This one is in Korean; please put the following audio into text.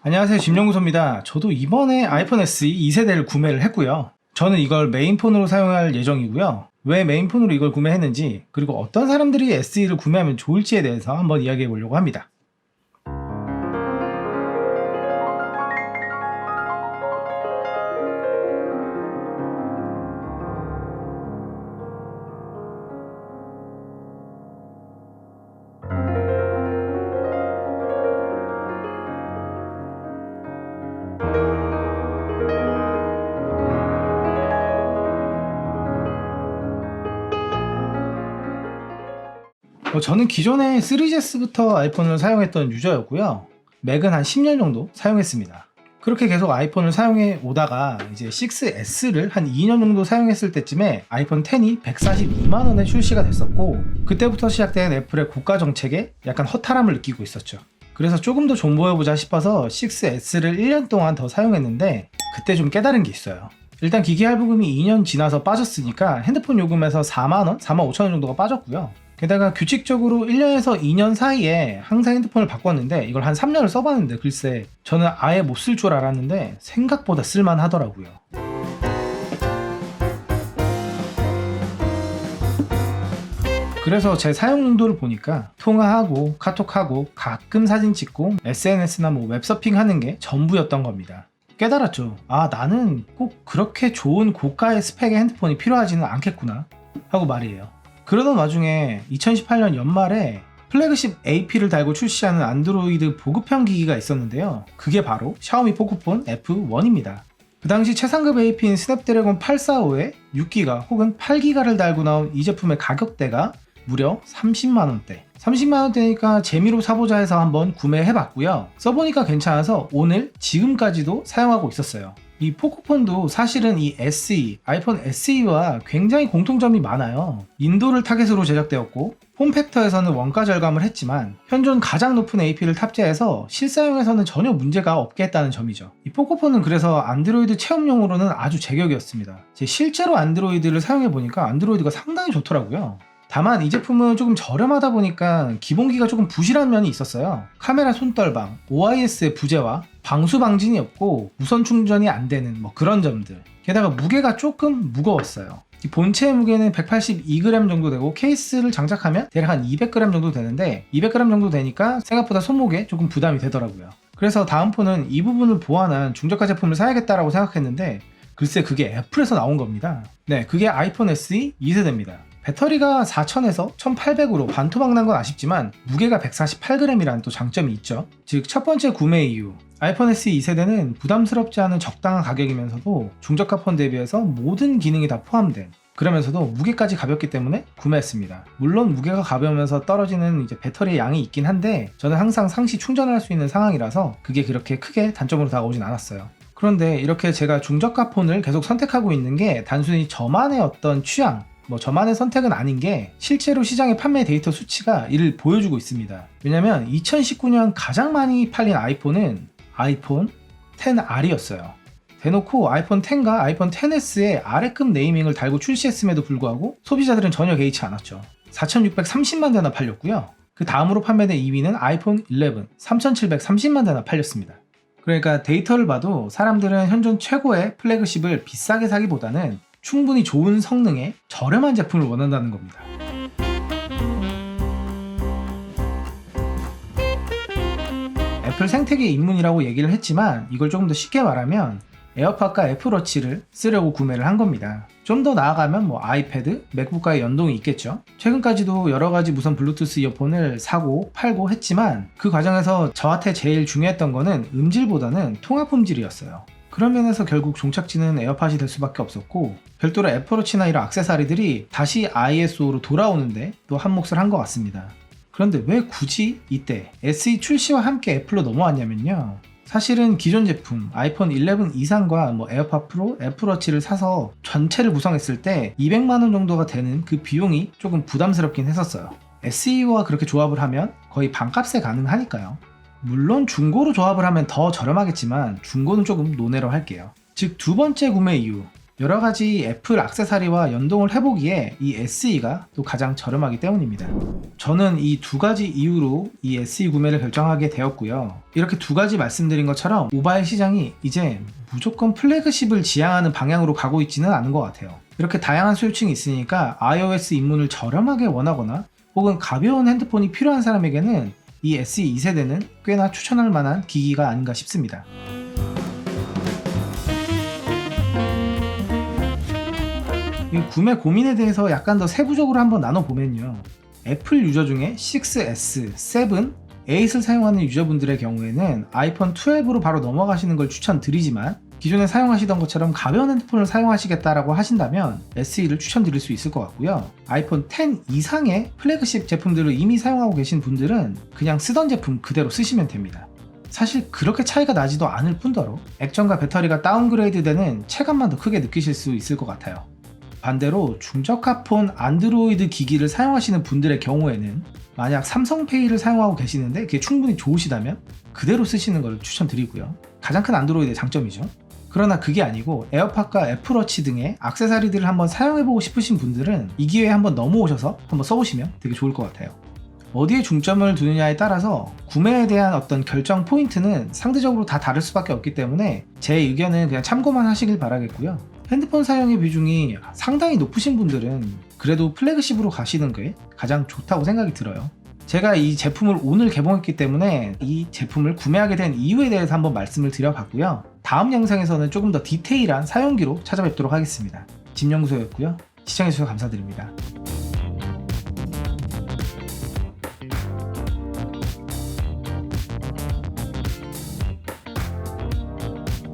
안녕하세요, 짐연구소입니다. 저도 이번에 아이폰 SE 2세대를 구매를 했고요. 저는 이걸 메인폰으로 사용할 예정이고요. 왜 메인폰으로 이걸 구매했는지, 그리고 어떤 사람들이 SE를 구매하면 좋을지에 대해서 한번 이야기해 보려고 합니다. 저는 기존에 3GS부터 아이폰을 사용했던 유저였고요. 맥은 한 10년 정도 사용했습니다. 그렇게 계속 아이폰을 사용해 오다가 이제 6S를 한 2년 정도 사용했을 때쯤에 아이폰 X이 142만원에 출시가 됐었고, 그때부터 시작된 애플의 고가 정책에 약간 허탈함을 느끼고 있었죠. 그래서 조금 더 존버해보자 싶어서 6S를 1년 동안 더 사용했는데, 그때 좀 깨달은 게 있어요. 일단 기기 할부금이 2년 지나서 빠졌으니까 핸드폰 요금에서 4만원, 4만 5천원 정도가 빠졌고요. 게다가 규칙적으로 1년에서 2년 사이에 항상 핸드폰을 바꿨는데, 이걸 한 3년을 써봤는데 글쎄 저는 아예 못 쓸 줄 알았는데 생각보다 쓸만 하더라고요. 그래서 제 사용 용도를 보니까 통화하고 카톡하고 가끔 사진 찍고 SNS나 웹서핑 하는 게 전부였던 겁니다. 깨달았죠. 아, 나는 꼭 그렇게 좋은 고가의 스펙의 핸드폰이 필요하지는 않겠구나 하고 말이에요. 그러던 와중에 2018년 연말에 플래그십 AP를 달고 출시하는 안드로이드 보급형 기기가 있었는데요. 그게 바로 샤오미 포코폰 F1입니다. 그 당시 최상급 AP인 스냅드래곤 845에 6기가 혹은 8기가를 달고 나온 이 제품의 가격대가 무려 30만원대. 30만원대니까 재미로 사보자 해서 한번 구매해봤고요. 써보니까 괜찮아서 오늘 지금까지도 사용하고 있었어요. 이 포코폰도 사실은 이 SE, 아이폰 SE와 굉장히 공통점이 많아요. 인도를 타겟으로 제작되었고 폼팩터에서는 원가 절감을 했지만 현존 가장 높은 AP를 탑재해서 실사용에서는 전혀 문제가 없게 했다는 점이죠. 이 포코폰은 그래서 안드로이드 체험용으로는 아주 제격이었습니다. 제 실제로 안드로이드를 사용해보니까 안드로이드가 상당히 좋더라고요. 다만 이 제품은 조금 저렴하다 보니까 기본기가 조금 부실한 면이 있었어요. 카메라 손떨방, OIS의 부재와 방수 방진이 없고 무선 충전이 안 되는 그런 점들. 게다가 무게가 조금 무거웠어요. 이 본체의 무게는 182g 정도 되고 케이스를 장착하면 대략 한 200g 정도 되는데 200g 정도 되니까 생각보다 손목에 조금 부담이 되더라고요. 그래서 다음 폰은 이 부분을 보완한 중저가 제품을 사야겠다라고 생각했는데 글쎄 그게 애플에서 나온 겁니다. 네, 그게 아이폰 SE 2세대입니다. 배터리가 4000에서 1800으로 반토막 난 건 아쉽지만 무게가 148g이라는 또 장점이 있죠. 즉 첫 번째 구매 이유, 아이폰 SE 2세대는 부담스럽지 않은 적당한 가격이면서도 중저가 폰 대비해서 모든 기능이 다 포함된, 그러면서도 무게까지 가볍기 때문에 구매했습니다. 물론 무게가 가벼우면서 떨어지는 이제 배터리의 양이 있긴 한데 저는 항상 상시 충전을 할 수 있는 상황이라서 그게 그렇게 크게 단점으로 다가오진 않았어요. 그런데 이렇게 제가 중저가 폰을 계속 선택하고 있는 게 단순히 저만의 어떤 취향, 저만의 선택은 아닌 게 실제로 시장의 판매 데이터 수치가 이를 보여주고 있습니다. 왜냐면 2019년 가장 많이 팔린 아이폰은 아이폰 XR이었어요. 대놓고 아이폰 X과 아이폰 XS의 아래급 네이밍을 달고 출시했음에도 불구하고 소비자들은 전혀 개의치 않았죠. 4630만 대나 팔렸고요. 그 다음으로 판매된 2위는 아이폰 11, 3730만 대나 팔렸습니다. 그러니까 데이터를 봐도 사람들은 현존 최고의 플래그십을 비싸게 사기보다는 충분히 좋은 성능의 저렴한 제품을 원한다는 겁니다. 애플 생태계 입문이라고 얘기를 했지만 이걸 조금 더 쉽게 말하면 에어팟과 애플워치를 쓰려고 구매를 한 겁니다. 좀 더 나아가면 아이패드, 맥북과의 연동이 있겠죠. 최근까지도 여러가지 무선 블루투스 이어폰을 사고 팔고 했지만 그 과정에서 저한테 제일 중요했던 거는 음질보다는 통화 품질이었어요. 그런 면에서 결국 종착지는 에어팟이 될 수밖에 없었고, 별도로 애플워치나 이런 액세서리들이 다시 ISO로 돌아오는데 또 한 몫을 한 것 같습니다. 그런데 왜 굳이 이때 SE 출시와 함께 애플로 넘어왔냐면요, 사실은 기존 제품 아이폰 11 이상과 에어팟 프로, 애플워치를 사서 전체를 구성했을 때 200만원 정도가 되는 그 비용이 조금 부담스럽긴 했었어요. SE와 그렇게 조합을 하면 거의 반값에 가능하니까요. 물론 중고로 조합을 하면 더 저렴하겠지만 중고는 조금 논외로 할게요. 즉 두 번째 구매 이유, 여러가지 애플 액세서리와 연동을 해보기에 이 SE가 또 가장 저렴하기 때문입니다. 저는 이 두 가지 이유로 이 SE 구매를 결정하게 되었고요. 이렇게 두 가지 말씀드린 것처럼 모바일 시장이 이제 무조건 플래그십을 지향하는 방향으로 가고 있지는 않은 것 같아요. 이렇게 다양한 수요층이 있으니까 iOS 입문을 저렴하게 원하거나 혹은 가벼운 핸드폰이 필요한 사람에게는 이 SE 2세대는 꽤나 추천할 만한 기기가 아닌가 싶습니다. 이 구매 고민에 대해서 약간 더 세부적으로 한번 나눠보면요. 애플 유저 중에 6S, 7, 8을 사용하는 유저분들의 경우에는 아이폰 12로 바로 넘어가시는 걸 추천드리지만 기존에 사용하시던 것처럼 가벼운 핸드폰을 사용하시겠다라고 하신다면 SE를 추천드릴 수 있을 것 같고요. 아이폰 10 이상의 플래그십 제품들을 이미 사용하고 계신 분들은 그냥 쓰던 제품 그대로 쓰시면 됩니다. 사실 그렇게 차이가 나지도 않을 뿐더러 액정과 배터리가 다운그레이드 되는 체감만 더 크게 느끼실 수 있을 것 같아요. 반대로 중저가폰 안드로이드 기기를 사용하시는 분들의 경우에는 만약 삼성페이를 사용하고 계시는데 그게 충분히 좋으시다면 그대로 쓰시는 걸 추천드리고요. 가장 큰 안드로이드의 장점이죠. 그러나 그게 아니고 에어팟과 애플워치 등의 액세서리들을 한번 사용해보고 싶으신 분들은 이 기회에 한번 넘어오셔서 한번 써보시면 되게 좋을 것 같아요. 어디에 중점을 두느냐에 따라서 구매에 대한 어떤 결정 포인트는 상대적으로 다 다를 수밖에 없기 때문에 제 의견은 그냥 참고만 하시길 바라겠고요. 핸드폰 사용의 비중이 상당히 높으신 분들은 그래도 플래그십으로 가시는 게 가장 좋다고 생각이 들어요. 제가 이 제품을 오늘 개봉했기 때문에 이 제품을 구매하게 된 이유에 대해서 한번 말씀을 드려봤고요. 다음 영상에서는 조금 더 디테일한 사용기로 찾아뵙도록 하겠습니다. 진영소였고요. 시청해주셔서 감사드립니다.